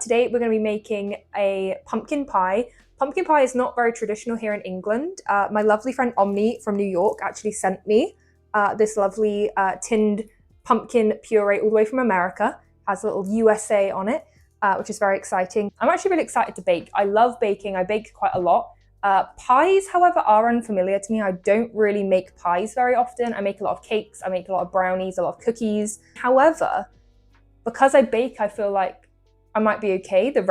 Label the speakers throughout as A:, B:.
A: Today we're going to be making a pumpkin pie. Pumpkin pie is not very traditional here in England. My lovely friend Omni from New York actually sent me this lovely tinned pumpkin puree all the way from America. Has a little USA on it, which is very exciting. I'm actually really excited to bake. I love baking. I bake quite a lot. Pies, however, are unfamiliar to me. I don't really make pies very often. I make a lot of cakes. I make a lot of brownies, a lot of cookies. However, because I bake, I feel like I might be okay. The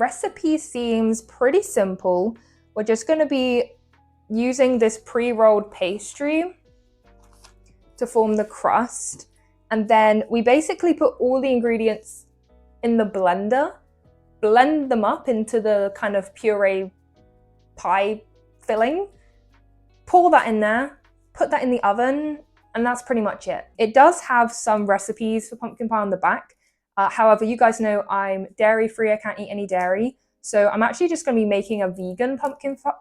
A: recipe seems pretty simple. We're just going to be using this pre-rolled pastry to form the crust. And then we basically put all the ingredients in the blender, blend them up into the kind of puree pie filling, pour that in there, put that in the oven, and that's pretty much it. It does have some recipes for pumpkin pie on the back. However, you guys know I'm dairy free, I can't eat any dairy. So I'm actually just gonna be making a vegan pumpkin pie.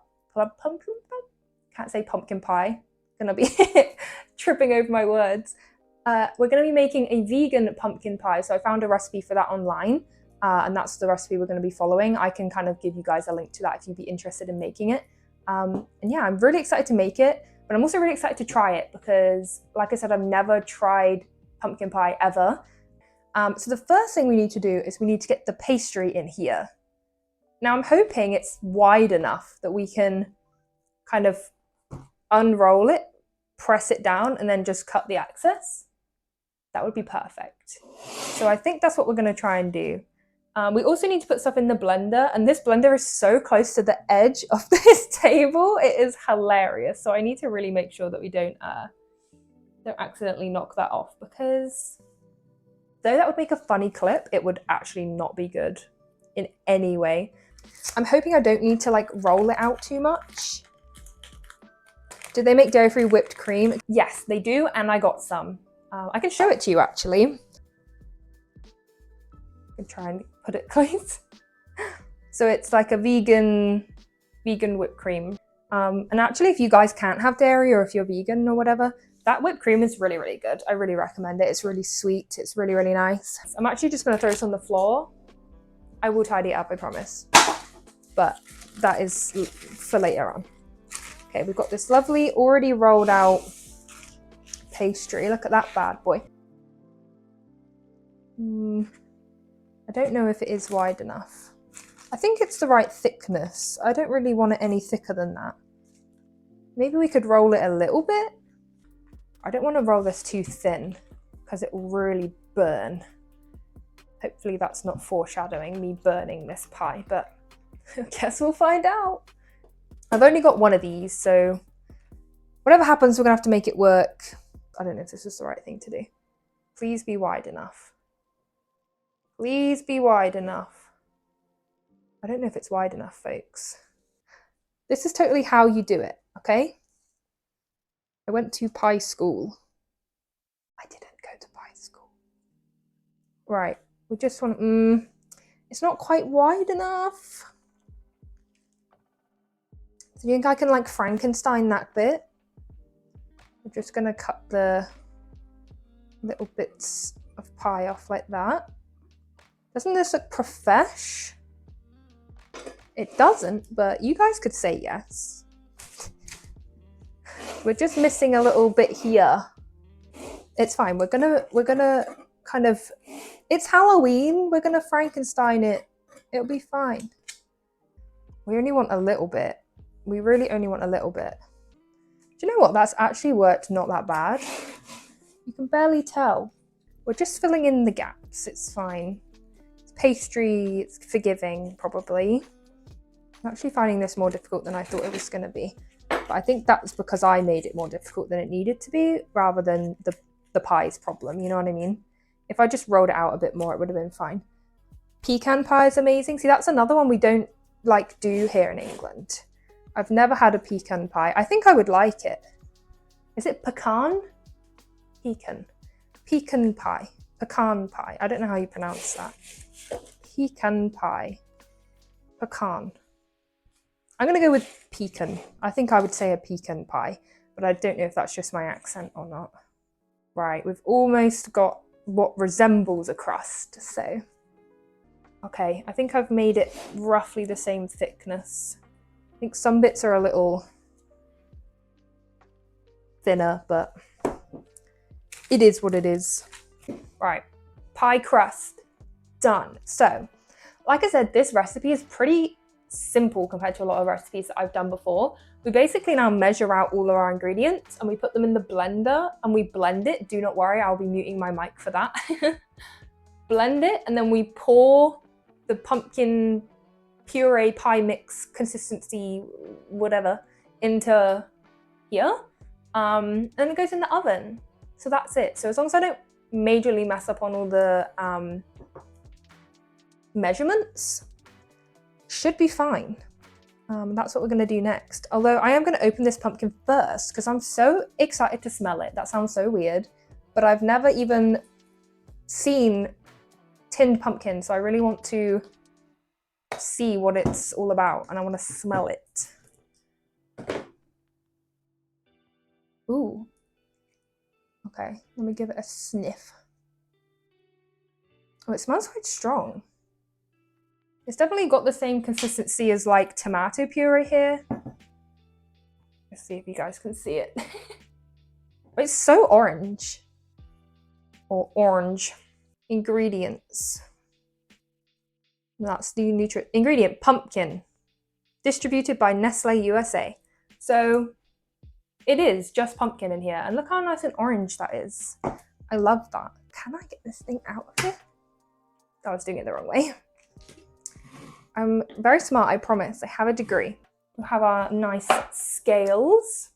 A: Can't say pumpkin pie. Gonna be tripping over my words. We're gonna be making a vegan pumpkin pie. So I found a recipe for that online. And that's the recipe we're gonna be following. I can kind of give you guys a link to that if you'd be interested in making it. And yeah, I'm really excited to make it, but I'm also really excited to try it because, like I said, I've never tried pumpkin pie ever. So the first thing we need to do is we need to get the pastry in here. Now I'm hoping it's wide enough that we can kind of unroll it, press it down, and then just cut the excess. That would be perfect. So I think that's what we're going to try and do. We also need to put stuff in the blender, and this blender is so close to the edge of this table. It is hilarious. So I need to really make sure that we don't accidentally knock that off, because though that would make a funny clip, it would actually not be good in any way. I'm hoping I don't need to like roll it out too much. Do they make dairy-free whipped cream? Yes, they do, and I got some. I can show it to you actually. I can try and put it close. So it's like a vegan whipped cream. And actually, if you guys can't have dairy or if you're vegan or whatever, that whipped cream is really, really good. I really recommend it. It's really sweet. It's really, really nice. I'm actually just going to throw this on the floor. I will tidy it up, I promise. But that is for later on. Okay, we've got this lovely, already rolled out pastry. Look at that bad boy. I don't know if it is wide enough. I think it's the right thickness. I don't really want it any thicker than that. Maybe we could roll it a little bit. I don't want to roll this too thin because it will really burn. Hopefully that's not foreshadowing me burning this pie, but I guess we'll find out. I've only got one of these, so whatever happens, we're gonna have to make it work. I don't know if this is the right thing to do. Please be wide enough. Please be wide enough. I don't know if it's wide enough, folks. This is totally how you do it, okay? I went to pie school. I didn't go to pie school. Right, we just want, it's not quite wide enough. Do you think I can like Frankenstein that bit? I'm just gonna cut the little bits of pie off like that. Doesn't this look profesh? It doesn't, but you guys could say yes. We're just missing a little bit here. It's fine. We're gonna kind of, it's Halloween. We're gonna Frankenstein it. It'll be fine. We only want a little bit. We really only want a little bit. Do you know what? That's actually worked not that bad. You can barely tell. We're just filling in the gaps. It's fine. It's pastry. It's forgiving, probably. I'm actually finding this more difficult than I thought it was going to be. But I think that's because I made it more difficult than it needed to be, rather than the pie's problem, you know what I mean? If I just rolled it out a bit more, it would have been fine. Pecan pie is amazing. See, that's another one we don't like do here in England. I've never had a pecan pie. I think I would like it. Is it pecan? Pecan. Pecan pie. Pecan pie. I don't know how you pronounce that. Pecan pie. Pecan. I'm going to go with pecan. I think I would say a pecan pie, but I don't know if that's just my accent or not. Right, we've almost got what resembles a crust. So, okay, I think I've made it roughly the same thickness. I think some bits are a little thinner, but it is what it is. Right, pie crust, done. So, like I said, this recipe is pretty simple compared to a lot of recipes that I've done before. We basically now measure out all of our ingredients and we put them in the blender and we blend it. Do not worry, I'll be muting my mic for that. Blend it, and then we pour the pumpkin puree pie mix consistency, whatever, into here. And it goes in the oven. So that's it. So as long as I don't majorly mess up on all the measurements, should be fine. That's what we're going to do next. Although I am going to open this pumpkin first because I'm so excited to smell it. That sounds so weird, but I've never even seen tinned pumpkin, so I really want to see what it's all about and I want to smell it. Ooh. Okay, let me give it a sniff. Oh, it smells quite strong. It's definitely got the same consistency as like tomato puree here. Let's see if you guys can see it. It's so orange. Or orange. Ingredients. That's the ingredient, pumpkin. Distributed by Nestle USA. So it is just pumpkin in here. And look how nice and orange that is. I love that. Can I get this thing out of here? I was doing it the wrong way. I'm very smart, I promise. I have a degree. We'll have our nice scales.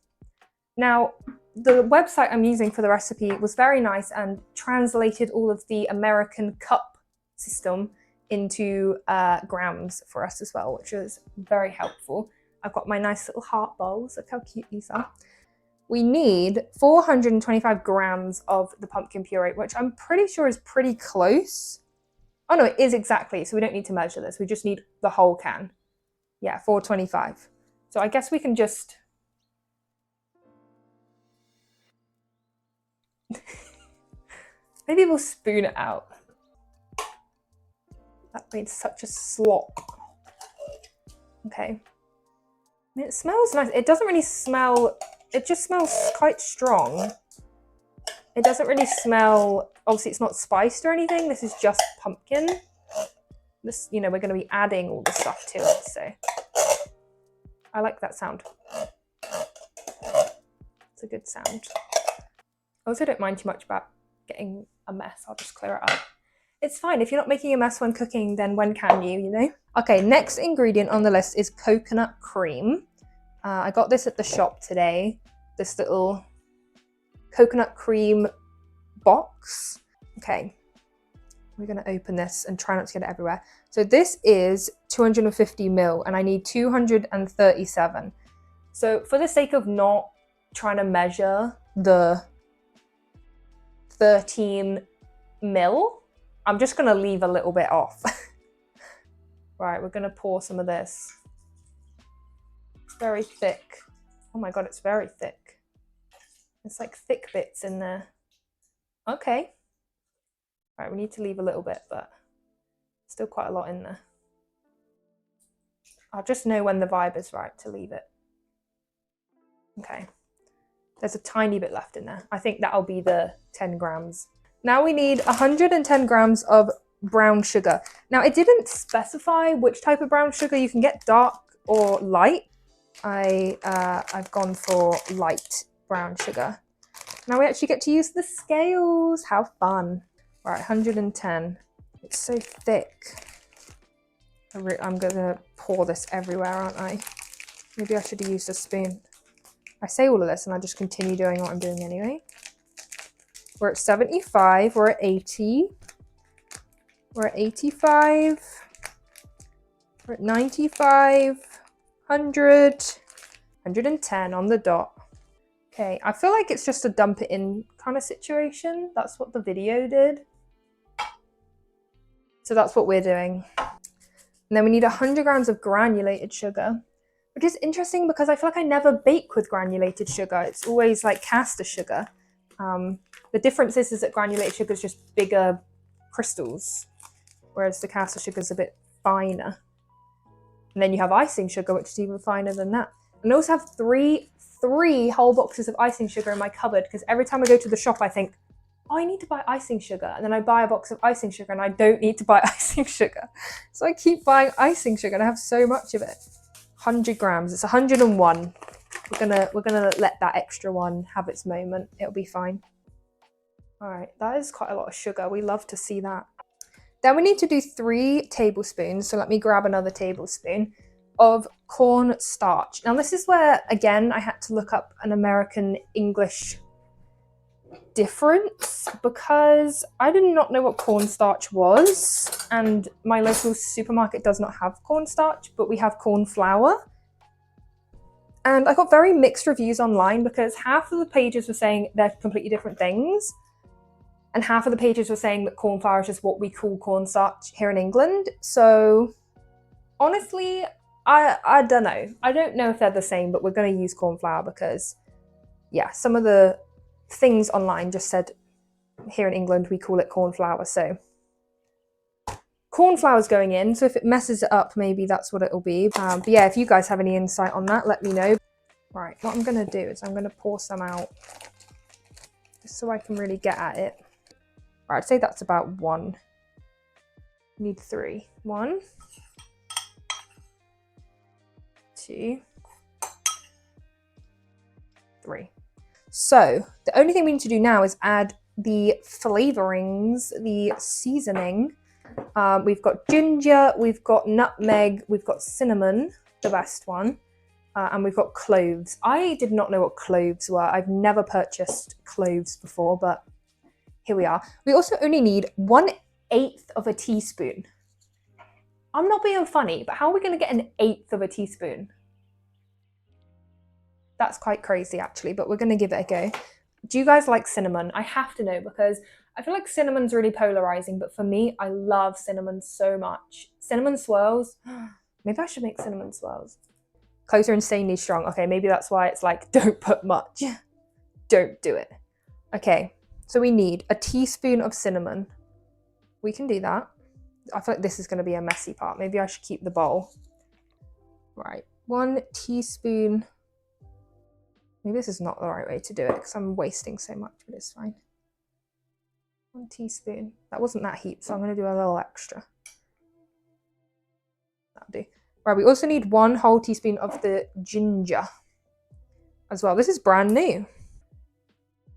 A: Now, the website I'm using for the recipe was very nice and translated all of the American cup system into grams for us as well, which was very helpful. I've got my nice little heart bowls. Look how cute these are. We need 425 grams of the pumpkin puree, which I'm pretty sure is pretty close. Oh no, it is exactly, so we don't need to measure this. We just need the whole can. Yeah, 425. So I guess we can just... Maybe we'll spoon it out. That made such a slop. Okay. I mean, it smells nice. It doesn't really smell... It just smells quite strong. It doesn't really smell... Obviously, it's not spiced or anything. This is just pumpkin. This, you know, we're going to be adding all the stuff to it, so... I like that sound. It's a good sound. I also don't mind too much about getting a mess. I'll just clear it up. It's fine. If you're not making a mess when cooking, then when can you, you know? Okay, next ingredient on the list is coconut cream. I got this at the shop today. This little coconut cream box. Okay, we're going to open this and try not to get it everywhere. So this is 250 ml and I need 237. So for the sake of not trying to measure the 13 ml, I'm just going to leave a little bit off. Right, we're going to pour some of this. It's very thick. Oh my God, it's very thick. It's like thick bits in there. Okay. Right, we need to leave a little bit, but still quite a lot in there. I'll just know when the vibe is right to leave it. Okay. There's a tiny bit left in there. I think that'll be the 10 grams. Now we need 110 grams of brown sugar. Now it didn't specify which type of brown sugar. You can get dark or light. I've gone for light brown sugar. Now we actually get to use the scales. How fun. Right, 110. It's so thick. I'm gonna pour this everywhere, aren't I? Maybe I should have used a spoon. I say all of this and I just continue doing what I'm doing anyway. We're at 75, we're at 80. We're at 85. We're at 95, 100, 110 on the dot. Okay, I feel like it's just a dump it in kind of situation. That's what the video did. So that's what we're doing. And then we need 100 grams of granulated sugar, which is interesting because I feel like I never bake with granulated sugar. It's always like caster sugar. The difference is that granulated sugar is just bigger crystals, whereas the caster sugar is a bit finer. And then you have icing sugar, which is even finer than that. And I also have three whole boxes of icing sugar in my cupboard, because every time I go to the shop, I think, oh, I need to buy icing sugar. And then I buy a box of icing sugar and I don't need to buy icing sugar. So I keep buying icing sugar and I have so much of it. 100 grams, it's 101. We're gonna let that extra one have its moment. It'll be fine. All right, that is quite a lot of sugar. We love to see that. Then we need to do 3 tablespoons. So let me grab another tablespoon of cornstarch. Now this is where, again, I had to look up an American English difference, because I did not know what cornstarch was, and my local supermarket does not have cornstarch, but we have corn flour. And I got very mixed reviews online, because half of the pages were saying they're completely different things, and half of the pages were saying that corn flour is just what we call cornstarch here in England. So honestly, I don't know. I don't know if they're the same, but we're going to use corn flour because, yeah, some of the things online just said here in England we call it corn flour. So corn flour is going in. So if it messes it up, maybe that's what it'll be. But yeah, if you guys have any insight on that, let me know. Right, what I'm going to do is I'm going to pour some out just so I can really get at it. Right, I'd say that's about 1. Need 3. 1, 2, 3. So the only thing we need to do now is add the flavorings, the seasoning. We've got ginger, we've got nutmeg, we've got cinnamon, the best one, and we've got cloves. I did not know what cloves were. I've never purchased cloves before, but here we are. We also only need 1/8 of a teaspoon. I'm not being funny, but how are we going to get 1/8 of a teaspoon? That's quite crazy actually, but we're going to give it a go. Do you guys like cinnamon? I have to know, because I feel like cinnamon's really polarizing, but for me, I love cinnamon so much. Cinnamon swirls. Maybe I should make cinnamon swirls. Cloves are insanely strong. Okay, maybe that's why it's like, don't put much. Don't do it. Okay, so we need a teaspoon of cinnamon. We can do that. I feel like this is going to be a messy part. Maybe I should keep the bowl. Right, 1 teaspoon. Maybe this is not the right way to do it because I'm wasting so much, but it's fine. 1 teaspoon. That wasn't that heap, so I'm going to do a little extra. That'll do. Right, we also need 1 whole teaspoon of the ginger as well. This is brand new.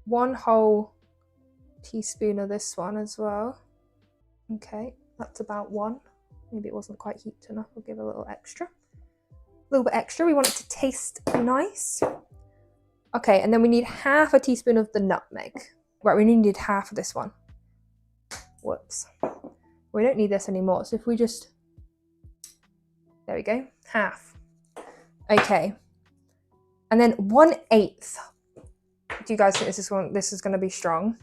A: 1 whole teaspoon of this one as well. Okay, that's about 1. Maybe it wasn't quite heaped enough. We'll give a little extra. A little bit extra. We want it to taste nice. Okay, and then we need 1/2 teaspoon of the nutmeg. Right, we need 1/2 of this one. Whoops. We don't need this anymore, so if we just... There we go, 1/2. Okay. And then 1/8. Do you guys think this is going to be strong?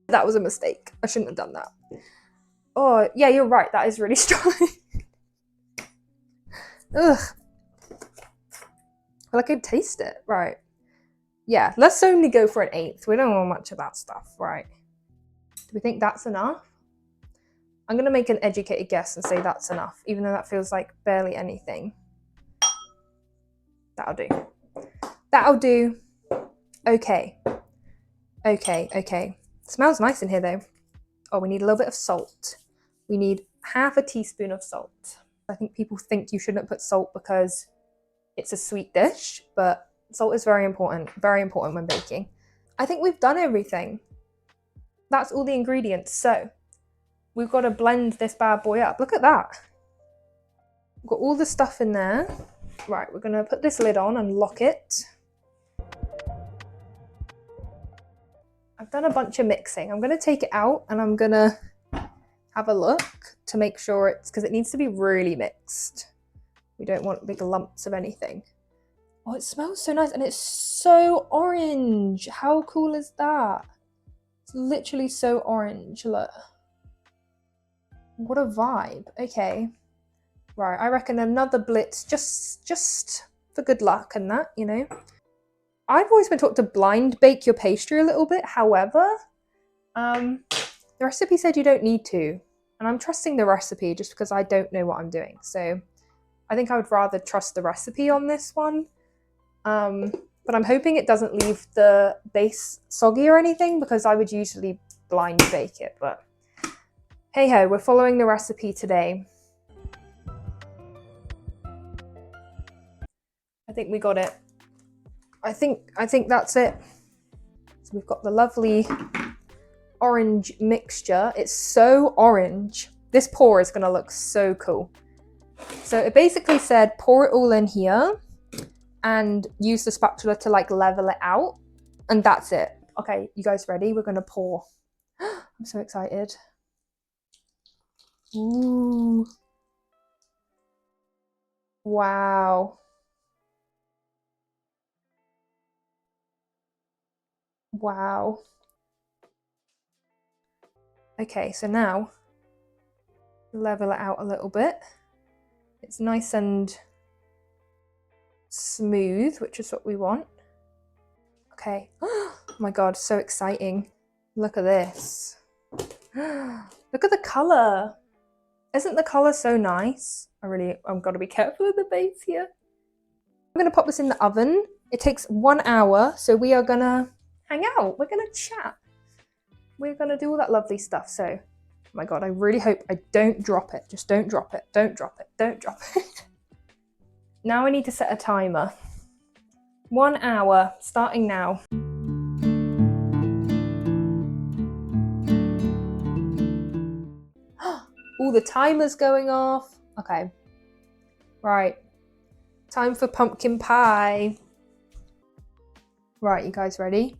A: That was a mistake. I shouldn't have done that. Oh, yeah, you're right. That is really strong. Ugh. Well, I could taste it. Right. Yeah, let's only go for 1/8. We don't want much of that stuff, right? Do we think that's enough? I'm going to make an educated guess and say that's enough, even though that feels like barely anything. That'll do. That'll do. Okay. Okay. Smells nice in here though. Oh, we need a little bit of salt. We need 1/2 teaspoon of salt. I think people think you shouldn't put salt because it's a sweet dish, but salt is very important when baking. I think we've done everything. That's all the ingredients. So we've got to blend this bad boy up. Look at that. We've got all the stuff in there. Right, we're going to put this lid on and lock it. I've done a bunch of mixing. I'm going to take it out and I'm going to have a look to make sure it's, because it needs to be really mixed. We don't want big lumps of anything. Oh, it smells so nice and it's so orange. How cool is that? It's literally so orange, look. What a vibe. Okay. Right, I reckon another blitz, just for good luck and that, you know. I've always been taught to blind bake your pastry a little bit. However, the recipe said you don't need to. And I'm trusting the recipe just because I don't know what I'm doing. So I think I would rather trust the recipe on this one. But I'm hoping it doesn't leave the base soggy or anything, because I would usually blind bake it. But hey ho, we're following the recipe today. I think we got it. I think that's it. So we've got the lovely orange mixture. It's so orange. This pour is going to look so cool. So it basically said pour it all in here and use the spatula to like level it out, and that's it. Okay, you guys ready? We're going to pour. I'm so excited. Ooh. Wow. Wow. Okay, so now level it out a little bit. It's nice and smooth, which is what we want. Okay. Oh my god, so exciting. Look at this. Look at the colour. Isn't the colour so nice? I've got to be careful of the base here. I'm going to pop this in the oven. It takes 1 hour, so we are going to hang out. We're going to chat. We're going to do all that lovely stuff. So, oh my god, I really hope I don't drop it. Just don't drop it. Don't drop it. Don't drop it. Now I need to set a timer. 1 hour, starting now. All the timers going off. Okay. Right. Time for pumpkin pie. Right, you guys ready?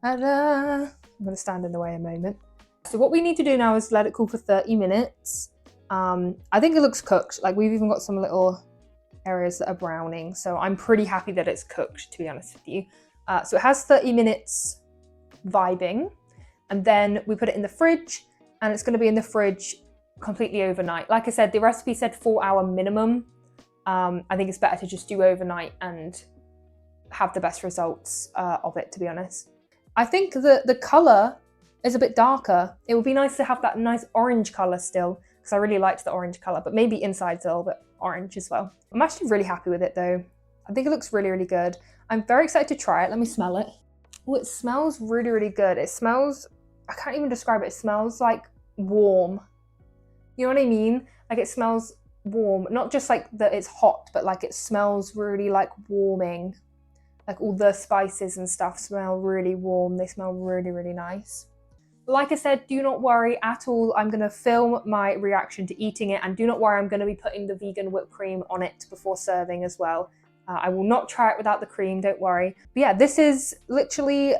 A: Ta-da! I'm going to stand in the way a moment. So what we need to do now is let it cool for 30 minutes. I think it looks cooked. Like, we've even got some little areas that are browning. So I'm pretty happy that it's cooked, to be honest with you. So it has 30 minutes vibing. And then we put it in the fridge, and it's going to be in the fridge completely overnight. Like I said, the recipe said 4 hour minimum. I think it's better to just do overnight and have the best results of it, to be honest. I think the colour is a bit darker. It would be nice to have that nice orange colour still, because I really liked the orange colour, but maybe inside's a little bit orange as well. I'm actually really happy with it though. I think it looks really, really good. I'm very excited to try it. Let me smell it. Oh, it smells really, really good. It smells, I can't even describe it. It smells like warm. You know what I mean? Like, it smells warm. Not just like that it's hot, but like it smells really like warming. Like, all the spices and stuff smell really warm. They smell really, really nice. Like I said, do not worry at all. I'm going to film my reaction to eating it, and do not worry, I'm going to be putting the vegan whipped cream on it before serving as well. I will not try it without the cream, don't worry. But yeah, this is literally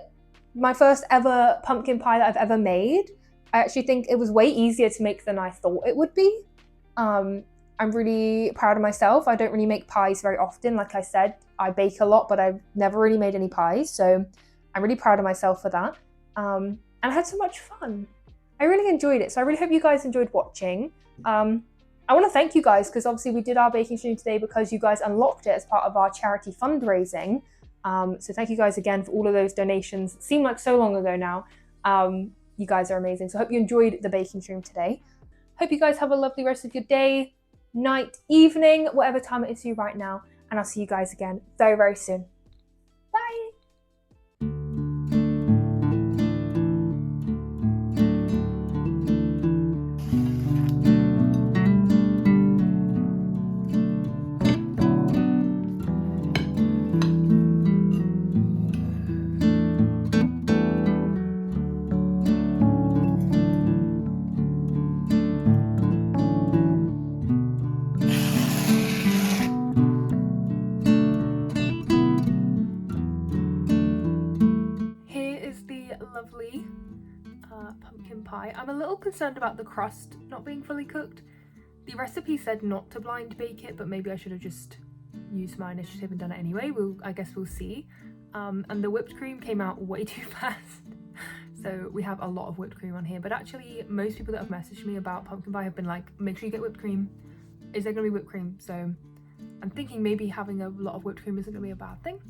A: my first ever pumpkin pie that I've ever made. I actually think it was way easier to make than I thought it would be. I'm really proud of myself. I don't really make pies very often. Like I said, I bake a lot, but I've never really made any pies. So I'm really proud of myself for that. And I had so much fun. I really enjoyed it. So I really hope you guys enjoyed watching. I want to thank you guys, because obviously we did our baking stream today because you guys unlocked it as part of our charity fundraising. So thank you guys again for all of those donations. It seemed like so long ago now. You guys are amazing. So I hope you enjoyed the baking stream today. Hope you guys have a lovely rest of your day, night, evening, whatever time it is for you right now. And I'll see you guys again very, very soon. Bye. Lovely pumpkin pie. I'm a little concerned about the crust not being fully cooked. The recipe said not to blind bake it, but maybe I should have just used my initiative and done it anyway. I guess we'll see. And the whipped cream came out way too fast. So we have a lot of whipped cream on here, but actually most people that have messaged me about pumpkin pie have been like, make sure you get whipped cream. Is there gonna be whipped cream? So
B: I'm thinking maybe having a lot of whipped cream isn't gonna be a bad thing,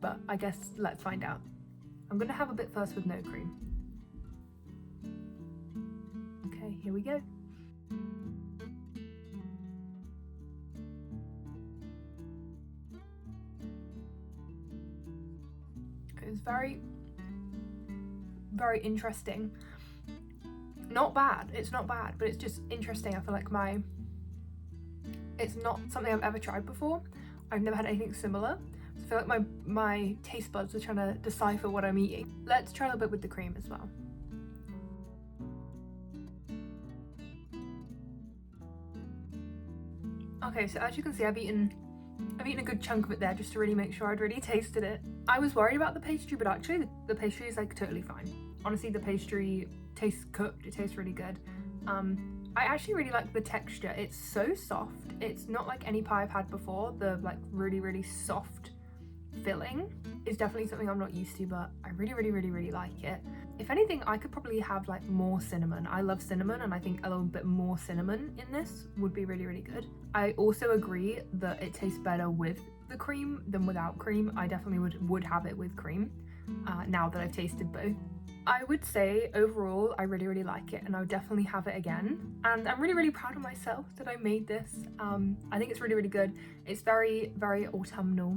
B: but I guess let's find out. I'm gonna have a bit first with no cream. Okay, here we go. It was very interesting. Not bad, it's not bad, but it's just interesting. I feel like it's not something I've ever tried before. I've never had anything similar. So I feel like my taste buds are trying to decipher what I'm eating. Let's try a little bit with the cream as well. Okay, so as you can see, I've eaten a good chunk of it there just to really make sure I'd really tasted it. I was worried about the pastry, but actually the pastry is like totally fine. Honestly, the pastry tastes cooked, it tastes really good. I actually really like the texture. It's so soft. It's not like any pie I've had before. The like really soft filling is definitely something I'm not used to, but I really like it. If anything, I could probably have like more cinnamon. I love cinnamon, and I think a little bit more cinnamon in this would be really good. I also agree that it tastes better with the cream than without cream. I definitely would have it with cream now that I've tasted both. I would say overall I really like it, and I would definitely have it again, and I'm really proud of myself that I made this. I think it's really good. It's very autumnal,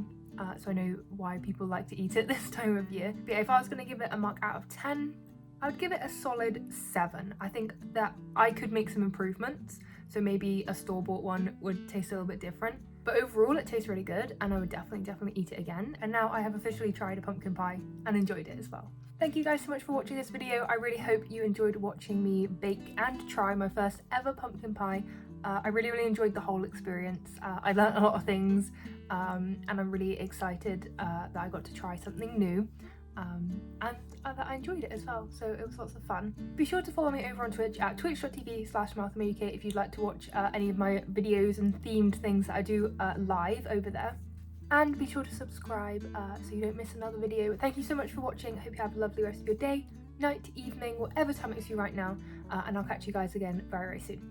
B: so I know why people like to eat it this time of year. But yeah, if I was going to give it a mark out of 10, I would give it a solid 7. I think that I could make some improvements, so maybe a store-bought one would taste a little bit different. But overall it tastes really good, and I would definitely eat it again. And now I have officially tried a pumpkin pie and enjoyed it as well. Thank you guys so much for watching this video. I really hope you enjoyed watching me bake and try my first ever pumpkin pie. I really enjoyed the whole experience. I learned a lot of things, and I'm really excited that I got to try something new. And that I enjoyed it as well, so it was lots of fun. Be sure to follow me over on Twitch at twitch.tv/MarthaMayUK if you'd like to watch any of my videos and themed things that I do live over there. And be sure to subscribe so you don't miss another video. Thank you so much for watching. I hope you have a lovely rest of your day, night, evening, whatever time it is for you right now, and I'll catch you guys again very soon.